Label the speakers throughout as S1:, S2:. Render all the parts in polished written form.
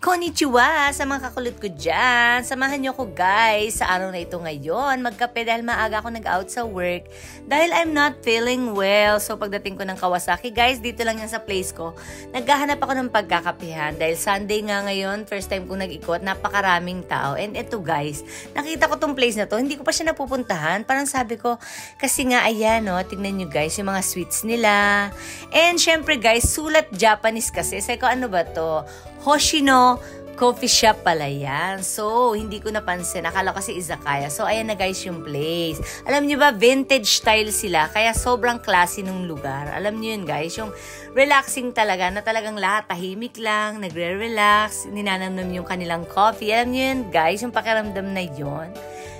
S1: Konnichiwa sa mga kakulit ko dyan. Samahan nyo ko guys sa araw na ito ngayon. Magkape dahil maaga ako nag-out sa work. Dahil I'm not feeling well. So pagdating ko ng Kawasaki guys, dito lang yan sa place ko. Naghahanap ako ng pagkakapihan. Dahil Sunday nga ngayon, first time kong nag-ikot, napakaraming tao. And ito guys, nakita ko tong place na to. Hindi ko pa siya napupuntahan. Parang sabi ko, kasi nga ayan no, tignan nyo guys yung mga sweets nila. And syempre guys, sulat Japanese kasi. Sabi ko ano ba to? Hoshino Coffee Shop pala yan. So, hindi ko napansin. Akala ko kasi izakaya. So, ayan na guys yung place. Alam niyo ba, vintage style sila. Kaya sobrang classy nung lugar. Alam niyo yun guys, yung relaxing talaga. Na talagang lahat tahimik lang, nagre-relax, ninanamnam yung kanilang coffee. Alam niyo yun guys, yung pakiramdam na yun.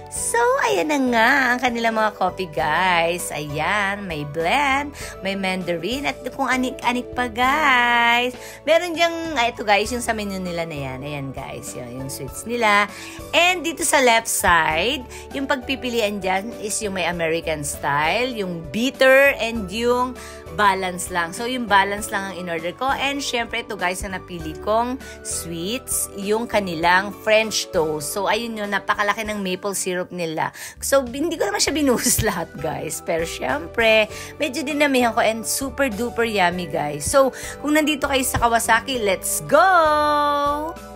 S1: So, ayan na nga ang kanilang mga coffee guys. Ayan, may blend, may mandarin, at kung anik-anik pa guys. Meron diyang, ito guys, yung sa menu nila na yan. Ayan guys, yung sweets nila. And dito sa left side, yung pagpipilian dyan is yung may American style, yung bitter, and yung balance lang. So, yung balance lang ang in-order ko. And syempre, ito guys, na napili kong sweets, yung kanilang French toast. So, ayun yun, napakalaki ng maple syrup nila. So, hindi ko naman siya binuhos lahat guys. Pero syempre, medyo dinamihan ko and super duper yummy guys. So, kung nandito kayo sa Kawasaki, let's go!